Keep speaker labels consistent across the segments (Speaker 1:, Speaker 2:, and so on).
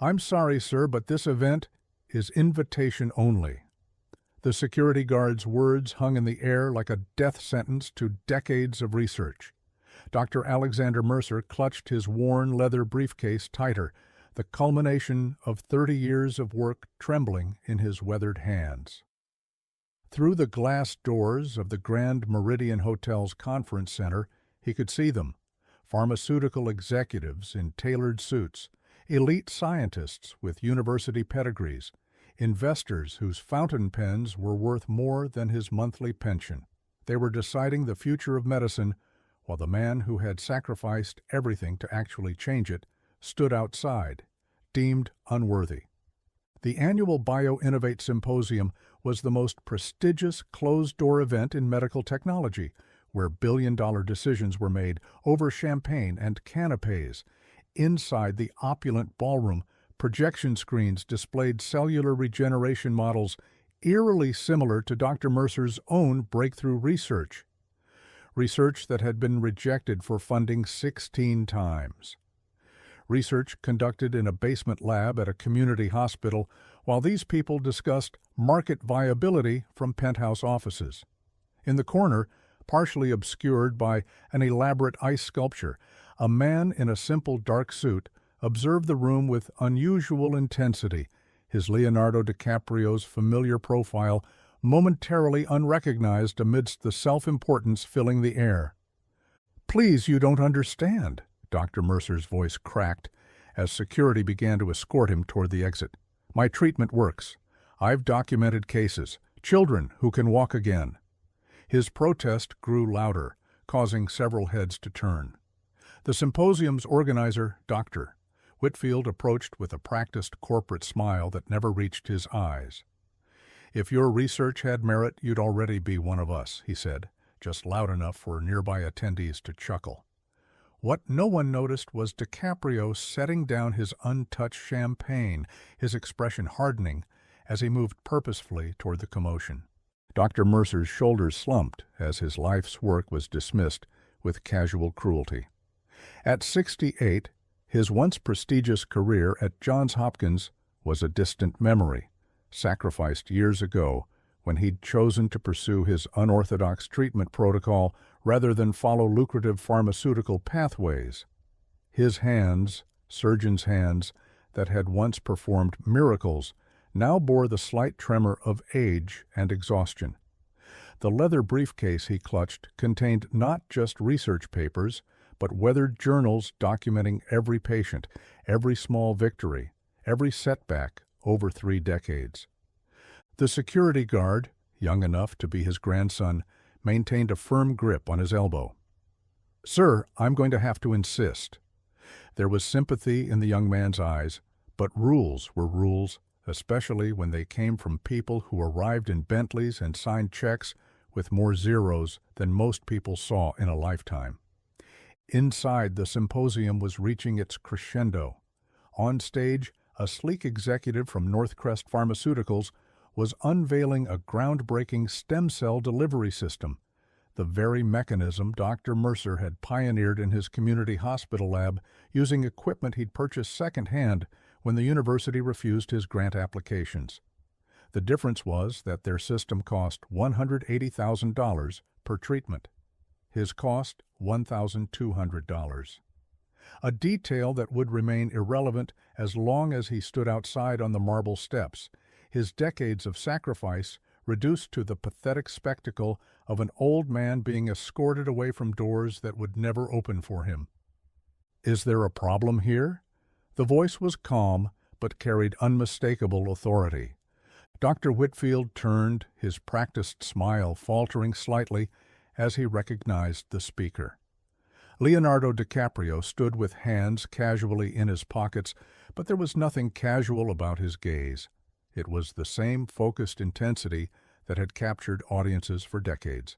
Speaker 1: "I'm sorry, sir, but this event is invitation only." The security guard's words hung in the air like a death sentence to decades of research. Dr. Alexander Mercer clutched his worn leather briefcase tighter, the culmination of 30 years of work trembling in his weathered hands. Through the glass doors of the Grand Meridian Hotel's conference center, he could see them: pharmaceutical executives in tailored suits, elite scientists with university pedigrees, investors whose fountain pens were worth more than his monthly pension. They were deciding the future of medicine, while the man who had sacrificed everything to actually change it stood outside, deemed unworthy. The annual BioInnovate Symposium was the most prestigious closed-door event in medical technology, where billion-dollar decisions were made over champagne and canapes. Inside the opulent ballroom, projection screens displayed cellular regeneration models eerily similar to Dr. Mercer's own breakthrough research that had been rejected for funding 16 times. Research conducted in a basement lab at a community hospital, while these people discussed market viability from penthouse offices. In the corner, partially obscured by an elaborate ice sculpture, a man in a simple dark suit observed the room with unusual intensity, his Leonardo DiCaprio's familiar profile momentarily unrecognized amidst the self-importance filling the air. "Please, you don't understand," Dr. Mercer's voice cracked as security began to escort him toward the exit. "My treatment works. I've documented cases, children who can walk again." His protest grew louder, causing several heads to turn. The symposium's organizer, Dr. Whitfield, approached with a practiced corporate smile that never reached his eyes. "If your research had merit, you'd already be one of us," he said, just loud enough for nearby attendees to chuckle. What no one noticed was DiCaprio setting down his untouched champagne, his expression hardening as he moved purposefully toward the commotion. Dr. Mercer's shoulders slumped as his life's work was dismissed with casual cruelty. At 68, his once prestigious career at Johns Hopkins was a distant memory, sacrificed years ago when he'd chosen to pursue his unorthodox treatment protocol rather than follow lucrative pharmaceutical pathways. His hands, surgeons' hands, that had once performed miracles, now bore the slight tremor of age and exhaustion. The leather briefcase he clutched contained not just research papers, but weathered journals documenting every patient, every small victory, every setback over 3 decades. The security guard, young enough to be his grandson, maintained a firm grip on his elbow. "Sir, I'm going to have to insist." There was sympathy in the young man's eyes, but rules were rules, especially when they came from people who arrived in Bentleys and signed checks with more zeros than most people saw in a lifetime. Inside, the symposium was reaching its crescendo. On stage, a sleek executive from Northcrest Pharmaceuticals was unveiling a groundbreaking stem cell delivery system, the very mechanism Dr. Mercer had pioneered in his community hospital lab using equipment he'd purchased secondhand when the university refused his grant applications. The difference was that their system cost $180,000 per treatment. His cost, $1,200. A detail that would remain irrelevant as long as he stood outside on the marble steps, his decades of sacrifice reduced to the pathetic spectacle of an old man being escorted away from doors that would never open for him. "Is there a problem here?" The voice was calm, but carried unmistakable authority. Dr. Whitfield turned, his practiced smile faltering slightly as he recognized the speaker. Leonardo DiCaprio stood with hands casually in his pockets, but there was nothing casual about his gaze. It was the same focused intensity that had captured audiences for decades.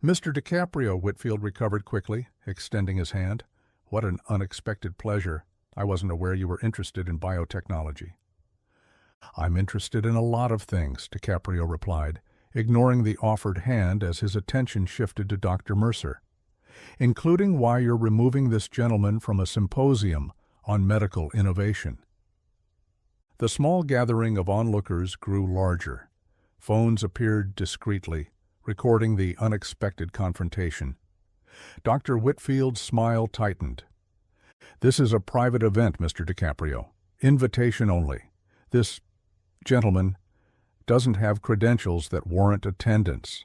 Speaker 1: "Mr. DiCaprio," Whitfield recovered quickly, extending his hand. "What an unexpected pleasure. I wasn't aware you were interested in biotechnology." "I'm interested in a lot of things," DiCaprio replied, ignoring the offered hand as his attention shifted to Dr. Mercer, "including why you're removing this gentleman from a symposium on medical innovation." The small gathering of onlookers grew larger. Phones appeared discreetly, recording the unexpected confrontation. Dr. Whitfield's smile tightened. "This is a private event, Mr. DiCaprio. Invitation only. This gentleman doesn't have credentials that warrant attendance."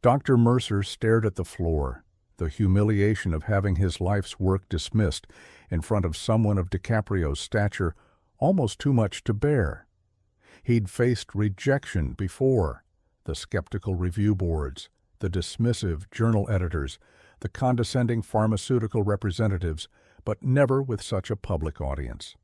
Speaker 1: Dr. Mercer stared at the floor, the humiliation of having his life's work dismissed in front of someone of DiCaprio's stature almost too much to bear. He'd faced rejection before: the skeptical review boards, the dismissive journal editors, the condescending pharmaceutical representatives, but never with such a public audience.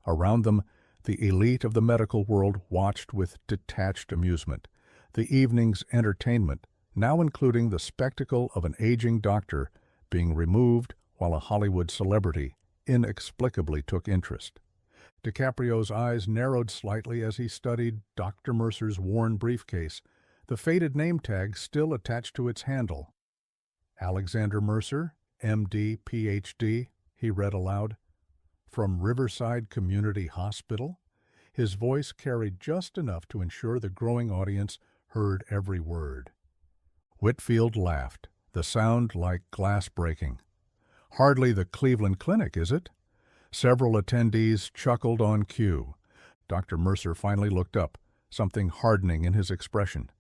Speaker 1: Around them, the elite of the medical world watched with detached amusement, the evening's entertainment now including the spectacle of an aging doctor being removed while a Hollywood celebrity inexplicably took interest. DiCaprio's eyes narrowed slightly as he studied Dr. Mercer's worn briefcase, the faded name tag still attached to its handle. "Alexander Mercer, M.D., Ph.D., he read aloud. "From Riverside Community Hospital?" His voice carried just enough to ensure the growing audience heard every word. Whitfield laughed, the sound like glass breaking. "Hardly the Cleveland Clinic, is it?" Several attendees chuckled on cue. Dr. Mercer finally looked up, something hardening in his expression.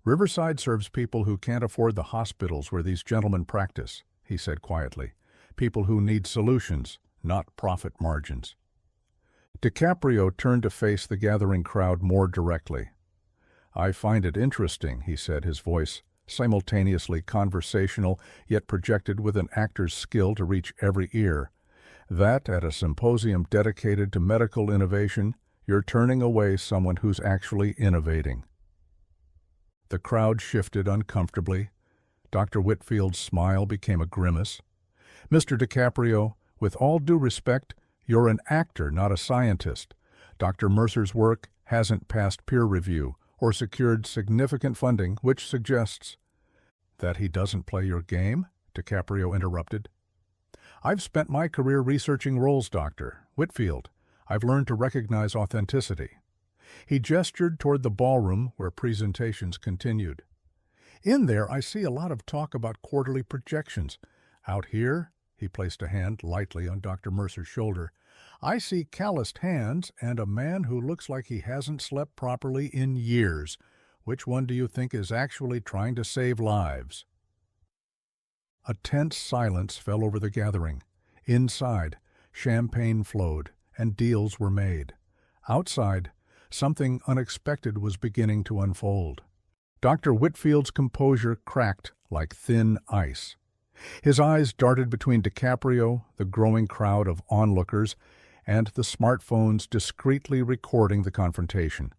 Speaker 1: "Riverside serves people who can't afford the hospitals where these gentlemen practice," he said quietly. "People who need solutions, not profit margins." DiCaprio turned to face the gathering crowd more directly. "I find it interesting," he said, his voice simultaneously conversational yet projected with an actor's skill to reach every ear, "that at a symposium dedicated to medical innovation, you're turning away someone who's actually innovating." The crowd shifted uncomfortably. Dr. Whitfield's smile became a grimace. "Mr. DiCaprio, with all due respect, you're an actor, not a scientist. Dr. Mercer's work hasn't passed peer review or secured significant funding, which suggests—" "That he doesn't play your game?" DiCaprio interrupted. "I've spent my career researching roles, Dr. Whitfield. I've learned to recognize authenticity." He gestured toward the ballroom where presentations continued. "In there, I see a lot of talk about quarterly projections. Out here," he placed a hand lightly on Dr. Mercer's shoulder, "I see calloused hands and a man who looks like he hasn't slept properly in years. Which one do you think is actually trying to save lives?" A tense silence fell over the gathering. Inside, champagne flowed, and deals were made. Outside, something unexpected was beginning to unfold. Dr. Whitfield's composure cracked like thin ice. His eyes darted between DiCaprio, the growing crowd of onlookers, and the smartphones discreetly recording the confrontation.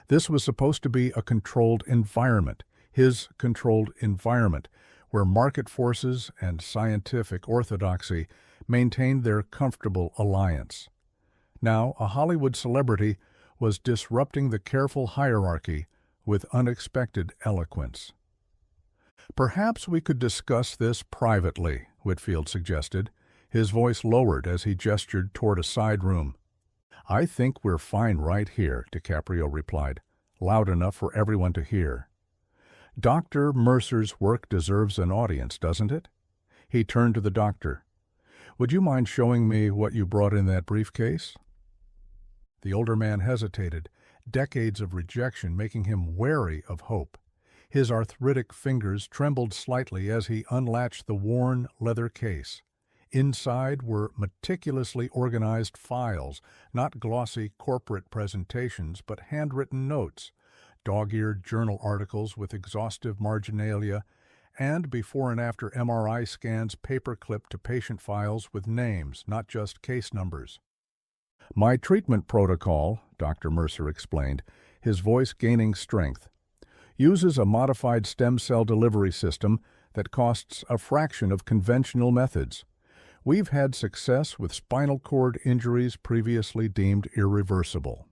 Speaker 1: This was supposed to be a controlled environment, his controlled environment, where market forces and scientific orthodoxy maintained their comfortable alliance. Now, a Hollywood celebrity was disrupting the careful hierarchy with unexpected eloquence. "Perhaps we could discuss this privately," Whitfield suggested. His voice lowered as he gestured toward a side room. "I think we're fine right here," DiCaprio replied, loud enough for everyone to hear. "Dr. Mercer's work deserves an audience, doesn't it?" He turned to the doctor. "Would you mind showing me what you brought in that briefcase?" The older man hesitated, decades of rejection making him wary of hope. His arthritic fingers trembled slightly as he unlatched the worn leather case. Inside were meticulously organized files, not glossy corporate presentations, but handwritten notes, dog-eared journal articles with exhaustive marginalia, and before and after MRI scans paper-clipped to patient files with names, not just case numbers. "My treatment protocol," Dr. Mercer explained, his voice gaining strength, "uses a modified stem cell delivery system that costs a fraction of conventional methods. We've had success with spinal cord injuries previously deemed irreversible."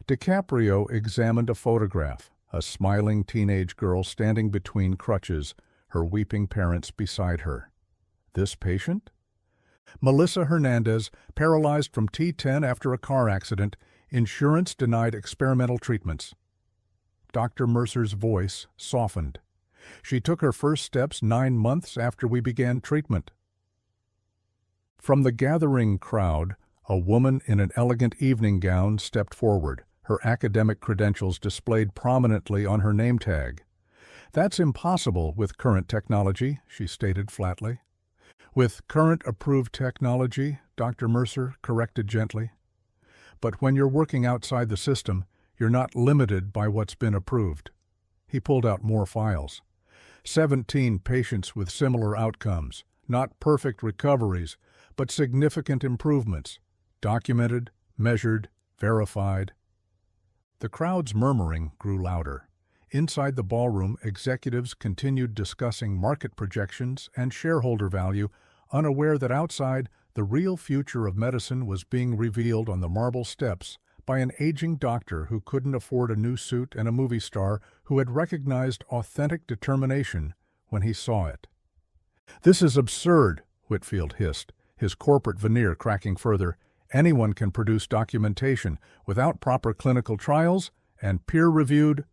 Speaker 1: DiCaprio examined a photograph, a smiling teenage girl standing between crutches, her weeping parents beside her. This patient? Melissa Hernandez, paralyzed from T10 after a car accident. Insurance denied experimental treatments. Dr. Mercer's voice softened. She took her first steps 9 months after we began treatment. From the gathering crowd, a woman in an elegant evening gown stepped forward, her academic credentials displayed prominently on her name tag. "That's impossible with current technology," she stated flatly. "With current approved technology," Dr. Mercer corrected gently. "But when you're working outside the system, you're not limited by what's been approved." He pulled out more files. 17 patients with similar outcomes, not perfect recoveries, but significant improvements, documented, measured, verified. The crowd's murmuring grew louder. Inside the ballroom, executives continued discussing market projections and shareholder value, unaware that outside, the real future of medicine was being revealed on the marble steps by an aging doctor who couldn't afford a new suit and a movie star who had recognized authentic determination when he saw it. "This is absurd," Whitfield hissed, his corporate veneer cracking further. "Anyone can produce documentation without proper clinical trials and peer-reviewed—"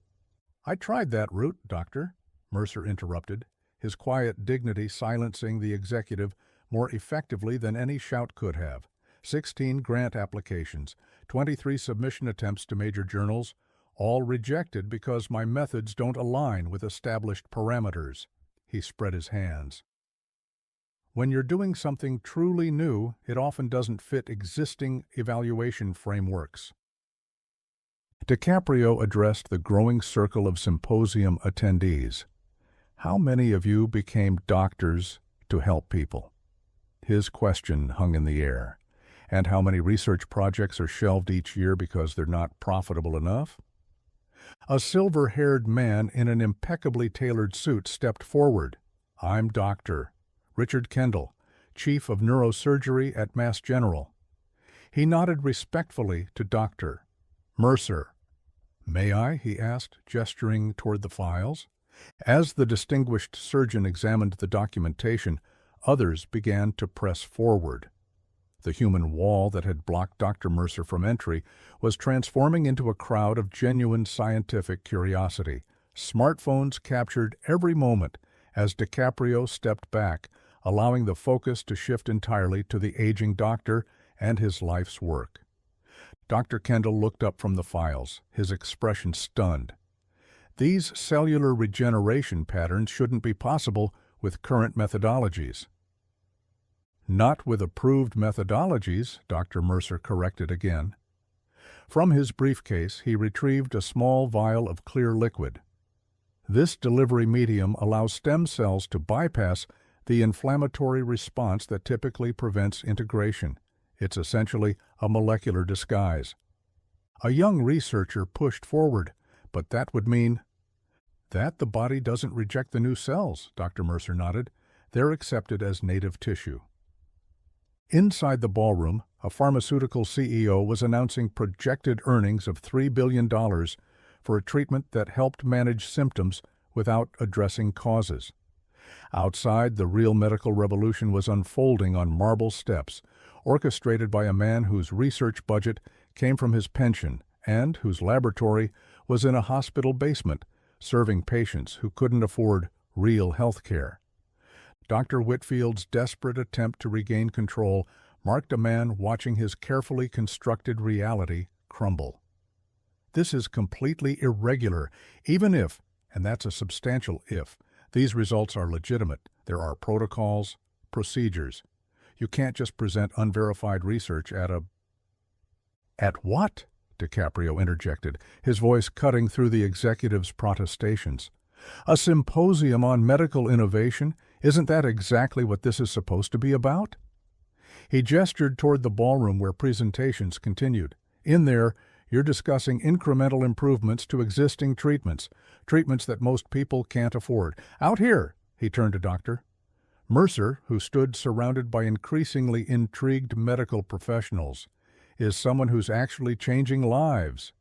Speaker 1: "I tried that route, Doctor," Mercer interrupted, his quiet dignity silencing the executive more effectively than any shout could have. 16 grant applications, 23 submission attempts to major journals, all rejected because my methods don't align with established parameters. He spread his hands. When you're doing something truly new, it often doesn't fit existing evaluation frameworks. DiCaprio addressed the growing circle of symposium attendees. "How many of you became doctors to help people?" His question hung in the air. "And how many research projects are shelved each year because they're not profitable enough?" A silver-haired man in an impeccably tailored suit stepped forward. "I'm Dr. Richard Kendall, Chief of Neurosurgery at Mass General." He nodded respectfully to Dr. Mercer. "May I?" he asked, gesturing toward the files. As the distinguished surgeon examined the documentation, others began to press forward. The human wall that had blocked Dr. Mercer from entry was transforming into a crowd of genuine scientific curiosity. Smartphones captured every moment as DiCaprio stepped back, allowing the focus to shift entirely to the aging doctor and his life's work. Dr. Kendall looked up from the files, his expression stunned. These cellular regeneration patterns shouldn't be possible with current methodologies. "Not with approved methodologies," Dr. Mercer corrected again. From his briefcase, he retrieved a small vial of clear liquid. "This delivery medium allows stem cells to bypass the inflammatory response that typically prevents integration. It's essentially a molecular disguise." A young researcher pushed forward, "But that would mean—" "That the body doesn't reject the new cells," Dr. Mercer nodded. "They're accepted as native tissue." Inside the ballroom, a pharmaceutical CEO was announcing projected earnings of $3 billion for a treatment that helped manage symptoms without addressing causes. Outside, the real medical revolution was unfolding on marble steps, orchestrated by a man whose research budget came from his pension and whose laboratory was in a hospital basement, serving patients who couldn't afford real health care. Dr. Whitfield's desperate attempt to regain control marked a man watching his carefully constructed reality crumble. "This is completely irregular, even if, and that's a substantial if, these results are legitimate. There are protocols, procedures. You can't just present unverified research at a—" "At what?" DiCaprio interjected, his voice cutting through the executive's protestations. "A symposium on medical innovation? Isn't that exactly what this is supposed to be about?" He gestured toward the ballroom where presentations continued. "In there, you're discussing incremental improvements to existing treatments that most people can't afford. Out here," he turned to Dr. Mercer, who stood surrounded by increasingly intrigued medical professionals, "is someone who's actually changing lives."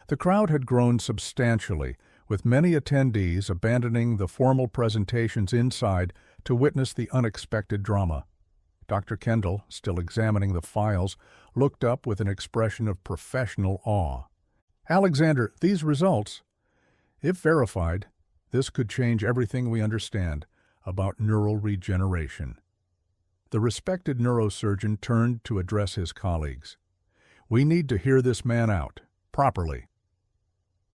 Speaker 1: The crowd had grown substantially, with many attendees abandoning the formal presentations inside to witness the unexpected drama. Dr. Kendall, still examining the files, looked up with an expression of professional awe. "Alexander, these results, if verified, this could change everything we understand about neural regeneration." The respected neurosurgeon turned to address his colleagues. "We need to hear this man out, properly."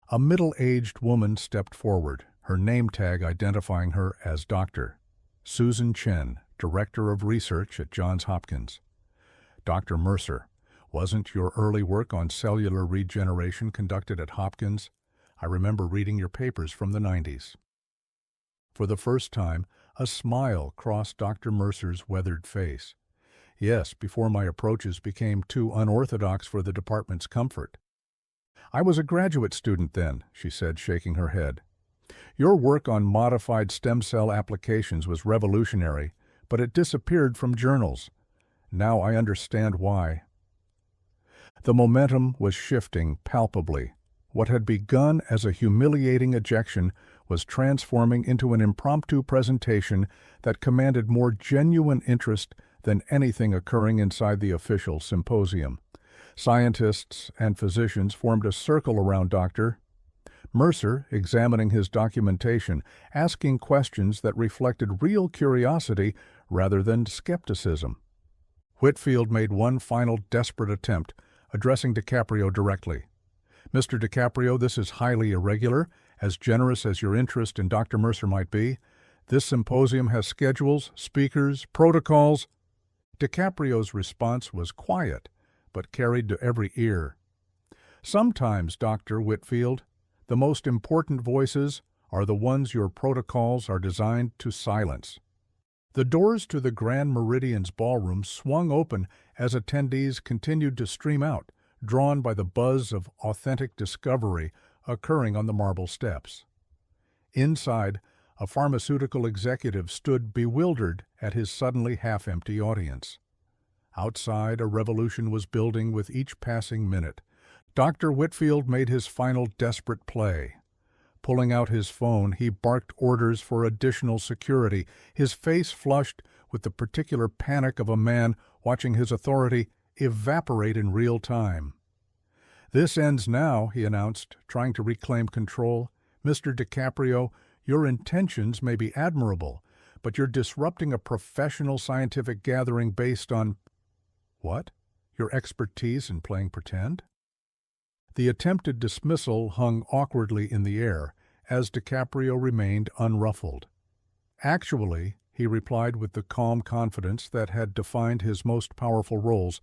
Speaker 1: A middle-aged woman stepped forward, her name tag identifying her as Dr. Susan Chen, Director of Research at Johns Hopkins. "Dr. Mercer, wasn't your early work on cellular regeneration conducted at Hopkins? I remember reading your papers from the 90s. For the first time, a smile crossed Dr. Mercer's weathered face. "Yes, before my approaches became too unorthodox for the department's comfort." "I was a graduate student then," she said, shaking her head. "Your work on modified stem cell applications was revolutionary, but it disappeared from journals. Now I understand why." The momentum was shifting palpably. What had begun as a humiliating ejection was transforming into an impromptu presentation that commanded more genuine interest than anything occurring inside the official symposium. Scientists and physicians formed a circle around Dr. Mercer, examining his documentation, asking questions that reflected real curiosity rather than skepticism. Whitfield made one final desperate attempt, addressing DiCaprio directly. "Mr. DiCaprio, this is highly irregular, as generous as your interest in Dr. Mercer might be. This symposium has schedules, speakers, protocols." DiCaprio's response was quiet, but carried to every ear. "Sometimes, Dr. Whitfield, the most important voices are the ones your protocols are designed to silence." The doors to the Grand Meridian's ballroom swung open as attendees continued to stream out, drawn by the buzz of authentic discovery occurring on the marble steps. Inside, a pharmaceutical executive stood bewildered at his suddenly half-empty audience. Outside, a revolution was building with each passing minute. Dr. Whitfield made his final desperate play. Pulling out his phone, he barked orders for additional security, his face flushed with the particular panic of a man watching his authority evaporate in real time. "This ends now," he announced, trying to reclaim control. "Mr. DiCaprio, your intentions may be admirable, but you're disrupting a professional scientific gathering based on—" "What? Your expertise in playing pretend?" The attempted dismissal hung awkwardly in the air, as DiCaprio remained unruffled. "Actually," he replied with the calm confidence that had defined his most powerful roles,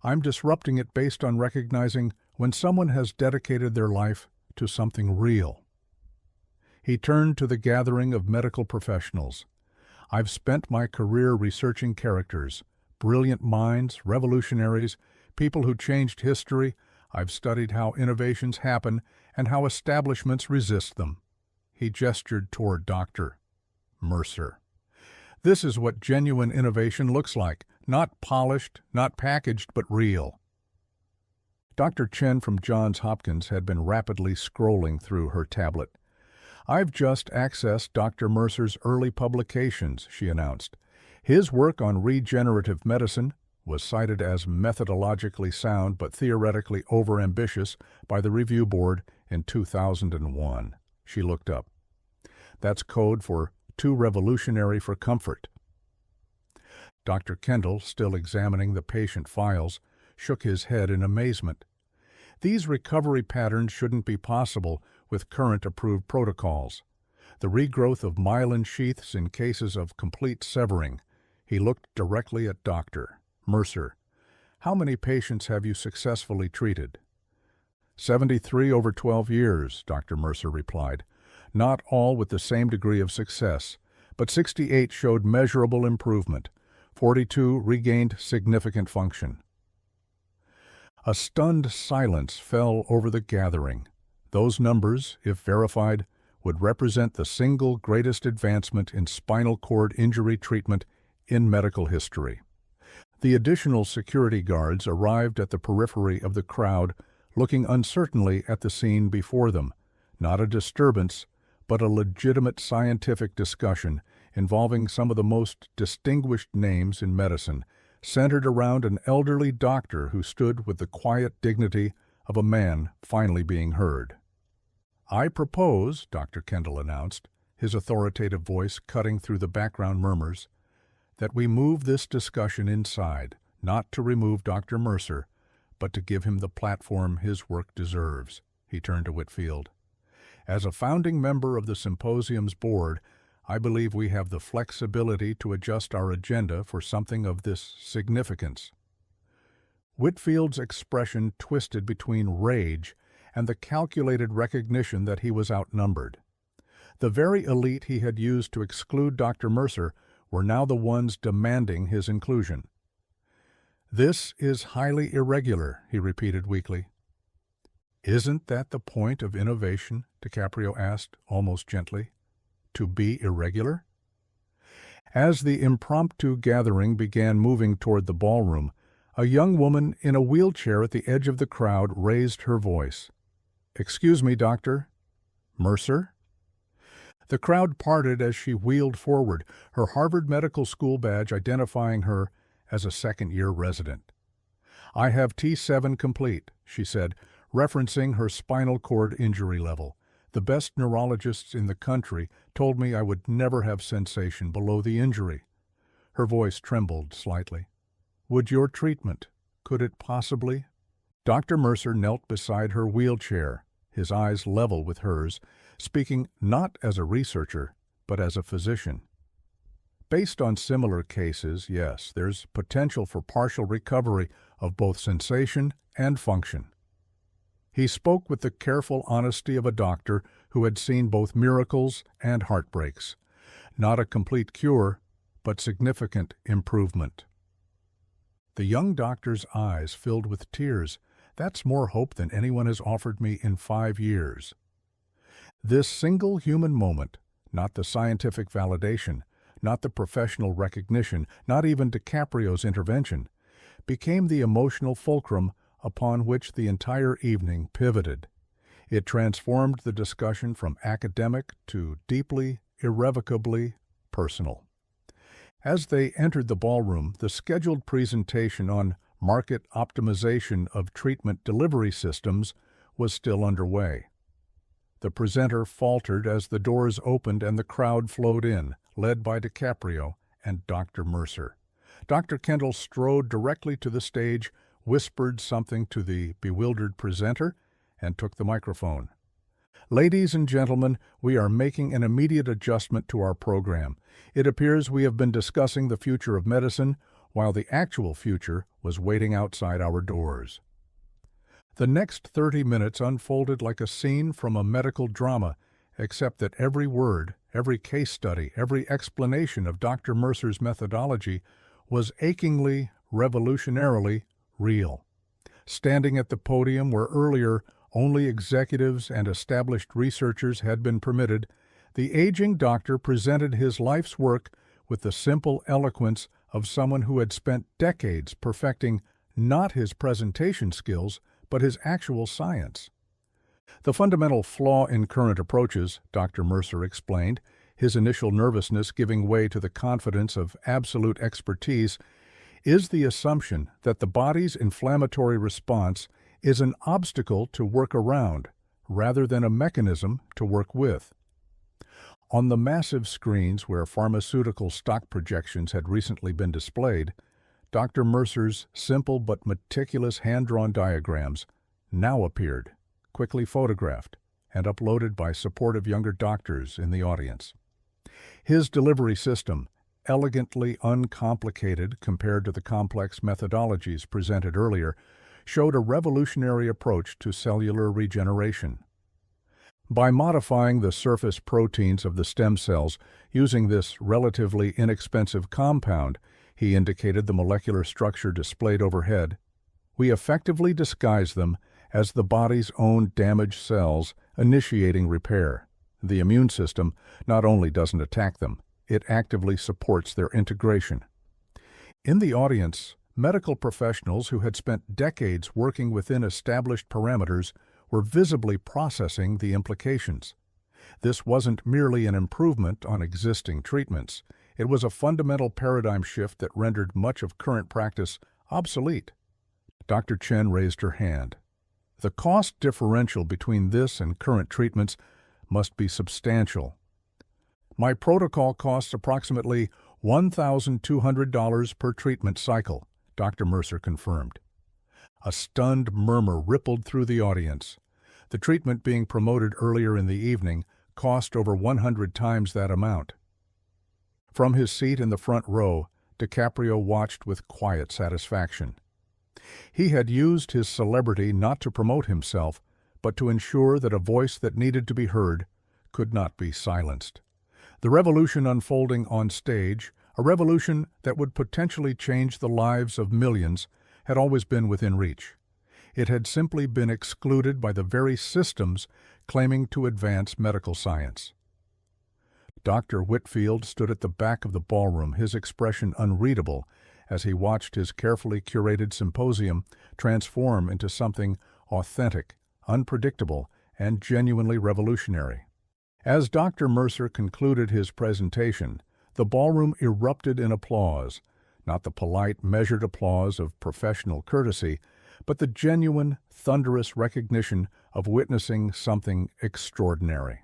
Speaker 1: "I'm disrupting it based on recognizing when someone has dedicated their life to something real." He turned to the gathering of medical professionals. "I've spent my career researching characters, brilliant minds, revolutionaries, people who changed history. I've studied how innovations happen and how establishments resist them." He gestured toward Dr. Mercer. "This is what genuine innovation looks like, not polished, not packaged, but real." Dr. Chen from Johns Hopkins had been rapidly scrolling through her tablet. "I've just accessed Dr. Mercer's early publications," she announced. "His work on regenerative medicine was cited as methodologically sound but theoretically overambitious by the review board in 2001. She looked up. "That's code for too revolutionary for comfort." Dr. Kendall, still examining the patient files, shook his head in amazement. "These recovery patterns shouldn't be possible with current approved protocols. The regrowth of myelin sheaths in cases of complete severing." He looked directly at Dr. Mercer. "How many patients have you successfully treated?" 73 over 12 years, Dr. Mercer replied. "Not all with the same degree of success, but 68 showed measurable improvement. 42 regained significant function." A stunned silence fell over the gathering. Those numbers, if verified, would represent the single greatest advancement in spinal cord injury treatment in medical history. The additional security guards arrived at the periphery of the crowd, looking uncertainly at the scene before them. Not a disturbance, but a legitimate scientific discussion involving some of the most distinguished names in medicine, centered around an elderly doctor who stood with the quiet dignity of a man finally being heard. "I propose," Dr. Kendall announced, his authoritative voice cutting through the background murmurs, "that we move this discussion inside, not to remove Dr. Mercer, but to give him the platform his work deserves." He turned to Whitfield. "As a founding member of the symposium's board, I believe we have the flexibility to adjust our agenda for something of this significance." Whitfield's expression twisted between rage and the calculated recognition that he was outnumbered. The very elite he had used to exclude Dr. Mercer were now the ones demanding his inclusion. "This is highly irregular," he repeated weakly. "Isn't that the point of innovation?" DiCaprio asked, almost gently. "To be irregular?" As the impromptu gathering began moving toward the ballroom, a young woman in a wheelchair at the edge of the crowd raised her voice. "Excuse me, Doctor. Mercer?" The crowd parted as she wheeled forward, her Harvard Medical School badge identifying her as a second-year resident. "I have T7 complete," she said, referencing her spinal cord injury level. "The best neurologists in the country told me I would never have sensation below the injury." Her voice trembled slightly. "Would your treatment, could it possibly—" Dr. Mercer knelt beside her wheelchair, his eyes level with hers, speaking not as a researcher, but as a physician. "Based on similar cases, yes, there's potential for partial recovery of both sensation and function." He spoke with the careful honesty of a doctor who had seen both miracles and heartbreaks. Not a complete cure, but significant improvement. The young doctor's eyes filled with tears. "That's more hope than anyone has offered me in 5 years." This single human moment, not the scientific validation, not the professional recognition, not even DiCaprio's intervention, became the emotional fulcrum upon which the entire evening pivoted. It transformed the discussion from academic to deeply, irrevocably personal. As they entered the ballroom, the scheduled presentation on market optimization of treatment delivery systems was still underway. The presenter faltered as the doors opened and the crowd flowed in, led by DiCaprio and Dr. Mercer. Dr. Kendall strode directly to the stage, whispered something to the bewildered presenter, and took the microphone. "Ladies and gentlemen, we are making an immediate adjustment to our program. It appears we have been discussing the future of medicine, while the actual future was waiting outside our doors." The next 30 minutes unfolded like a scene from a medical drama, except that every word, every case study, every explanation of Dr. Mercer's methodology was achingly, revolutionarily real. Standing at the podium where earlier only executives and established researchers had been permitted, the aging doctor presented his life's work with the simple eloquence of someone who had spent decades perfecting not his presentation skills, but his actual science. "The fundamental flaw in current approaches," Dr. Mercer explained, his initial nervousness giving way to the confidence of absolute expertise, "is the assumption that the body's inflammatory response is an obstacle to work around, rather than a mechanism to work with." On the massive screens where pharmaceutical stock projections had recently been displayed, Dr. Mercer's simple but meticulous hand-drawn diagrams now appeared, quickly photographed, and uploaded by supportive younger doctors in the audience. His delivery system, elegantly uncomplicated compared to the complex methodologies presented earlier, showed a revolutionary approach to cellular regeneration. By modifying the surface proteins of the stem cells using this relatively inexpensive compound, he indicated the molecular structure displayed overhead, we effectively disguise them as the body's own damaged cells initiating repair. The immune system not only doesn't attack them, it actively supports their integration. In the audience, medical professionals who had spent decades working within established parameters were visibly processing the implications. This wasn't merely an improvement on existing treatments. It was a fundamental paradigm shift that rendered much of current practice obsolete. Dr. Chen raised her hand. The cost differential between this and current treatments must be substantial. My protocol costs approximately $1,200 per treatment cycle, Dr. Mercer confirmed. A stunned murmur rippled through the audience. The treatment being promoted earlier in the evening cost over 100 times that amount. From his seat in the front row, DiCaprio watched with quiet satisfaction. He had used his celebrity not to promote himself, but to ensure that a voice that needed to be heard could not be silenced. The revolution unfolding on stage, a revolution that would potentially change the lives of millions, had always been within reach. It had simply been excluded by the very systems claiming to advance medical science. Dr. Whitfield stood at the back of the ballroom, his expression unreadable, as he watched his carefully curated symposium transform into something authentic, unpredictable, and genuinely revolutionary. As Dr. Mercer concluded his presentation, the ballroom erupted in applause, not the polite, measured applause of professional courtesy, but the genuine, thunderous recognition of witnessing something extraordinary.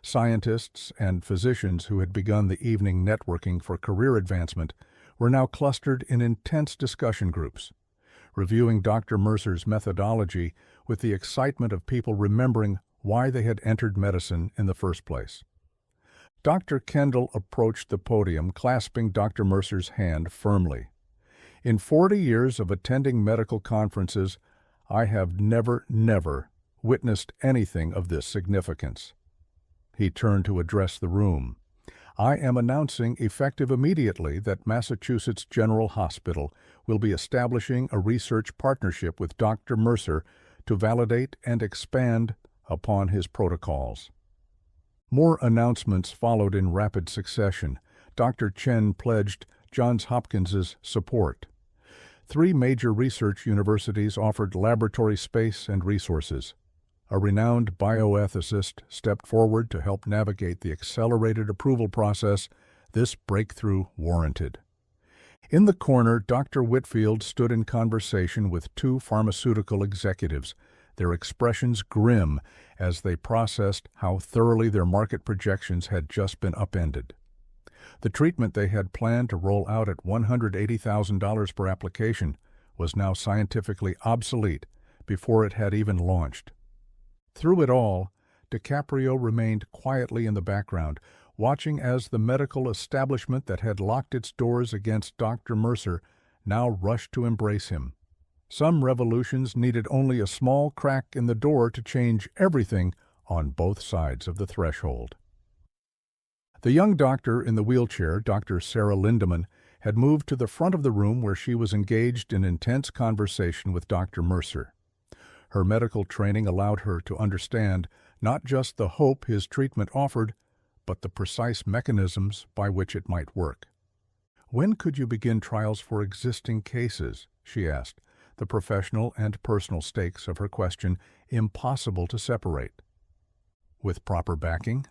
Speaker 1: Scientists and physicians who had begun the evening networking for career advancement were now clustered in intense discussion groups, reviewing Dr. Mercer's methodology with the excitement of people remembering why they had entered medicine in the first place. Dr. Kendall approached the podium, clasping Dr. Mercer's hand firmly. In 40 years of attending medical conferences, I have never witnessed anything of this significance. He turned to address the room. I am announcing effective immediately that Massachusetts General Hospital will be establishing a research partnership with Dr. Mercer to validate and expand upon his protocols. More announcements followed in rapid succession. Dr. Chen pledged Johns Hopkins's support. 3 major research universities offered laboratory space and resources. A renowned bioethicist stepped forward to help navigate the accelerated approval process this breakthrough warranted. In the corner, Dr. Whitfield stood in conversation with 2 pharmaceutical executives, their expressions grim as they processed how thoroughly their market projections had just been upended. The treatment they had planned to roll out at $180,000 per application was now scientifically obsolete before it had even launched. Through it all, DiCaprio remained quietly in the background, watching as the medical establishment that had locked its doors against Dr. Mercer now rushed to embrace him. Some revolutions needed only a small crack in the door to change everything on both sides of the threshold. The young doctor in the wheelchair, Dr. Sarah Lindemann, had moved to the front of the room where she was engaged in intense conversation with Dr. Mercer. Her medical training allowed her to understand not just the hope his treatment offered, but the precise mechanisms by which it might work. "When could you begin trials for existing cases?" she asked, the professional and personal stakes of her question impossible to separate. "With proper backing?"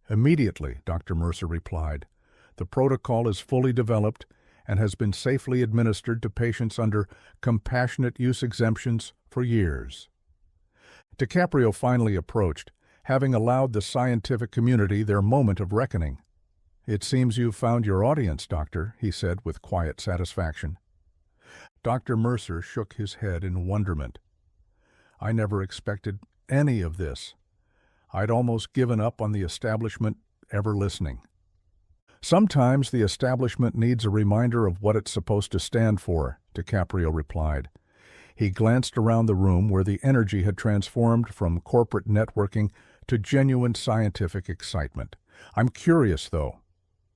Speaker 1: "Immediately," Dr. Mercer replied. "The protocol is fully developed and has been safely administered to patients under compassionate use exemptions for years." DiCaprio finally approached, having allowed the scientific community their moment of reckoning. "It seems you've found your audience, Doctor," he said with quiet satisfaction. Dr. Mercer shook his head in wonderment. "I never expected any of this. I'd almost given up on the establishment ever listening." "Sometimes the establishment needs a reminder of what it's supposed to stand for," DiCaprio replied. He glanced around the room where the energy had transformed from corporate networking to genuine scientific excitement. "I'm curious, though.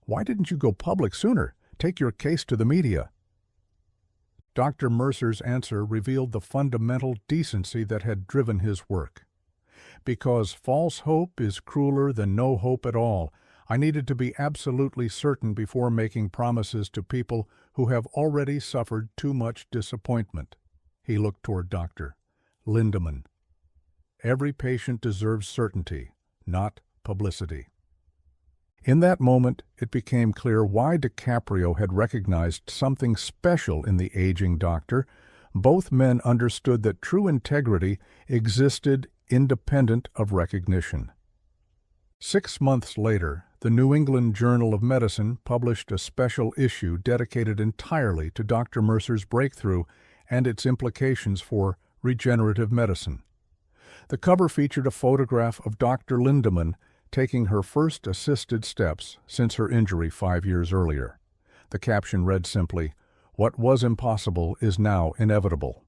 Speaker 1: Why didn't you go public sooner? Take your case to the media." Dr. Mercer's answer revealed the fundamental decency that had driven his work. "Because false hope is crueler than no hope at all. I needed to be absolutely certain before making promises to people who have already suffered too much disappointment." He looked toward Dr. Lindemann. "Every patient deserves certainty, not publicity. In that moment, it became clear why DiCaprio had recognized something special in the aging doctor. Both men understood that true integrity existed independent of recognition. 6 months later, the New England Journal of Medicine published a special issue dedicated entirely to Dr. Mercer's breakthrough and its implications for regenerative medicine. The cover featured a photograph of Dr. Lindemann taking her first assisted steps since her injury 5 years earlier. The caption read simply, "What was impossible is now inevitable."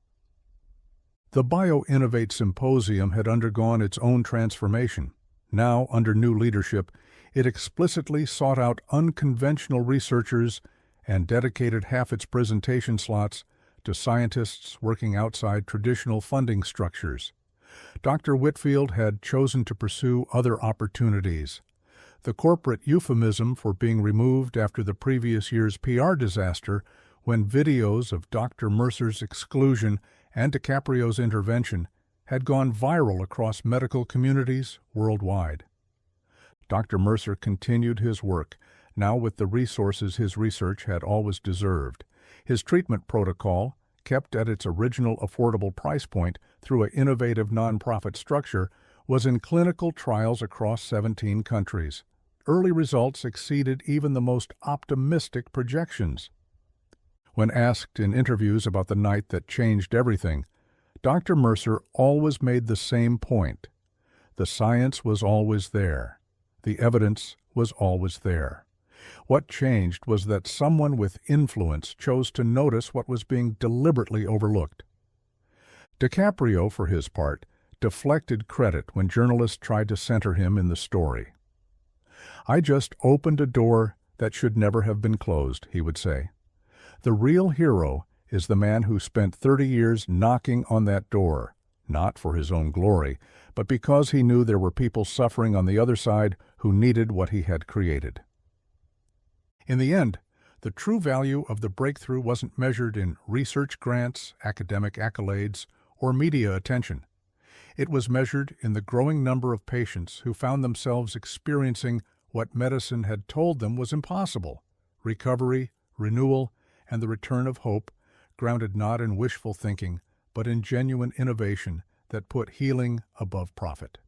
Speaker 1: The BioInnovate Symposium had undergone its own transformation. Now, under new leadership, it explicitly sought out unconventional researchers and dedicated half its presentation slots to scientists working outside traditional funding structures. Dr. Whitfield had chosen to pursue other opportunities. The corporate euphemism for being removed after the previous year's PR disaster, when videos of Dr. Mercer's exclusion and DiCaprio's intervention had gone viral across medical communities worldwide. Dr. Mercer continued his work, now with the resources his research had always deserved. His treatment protocol, kept at its original affordable price point through an innovative nonprofit structure, was in clinical trials across 17 countries. Early results exceeded even the most optimistic projections. When asked in interviews about the night that changed everything, Dr. Mercer always made the same point. The science was always there. The evidence was always there. What changed was that someone with influence chose to notice what was being deliberately overlooked. DiCaprio, for his part, deflected credit when journalists tried to center him in the story. "I just opened a door that should never have been closed," he would say. The real hero is the man who spent 30 years knocking on that door, not for his own glory, but because he knew there were people suffering on the other side who needed what he had created. In the end, the true value of the breakthrough wasn't measured in research grants, academic accolades, or media attention. It was measured in the growing number of patients who found themselves experiencing what medicine had told them was impossible: recovery, renewal, and the return of hope, grounded not in wishful thinking, but in genuine innovation that put healing above profit.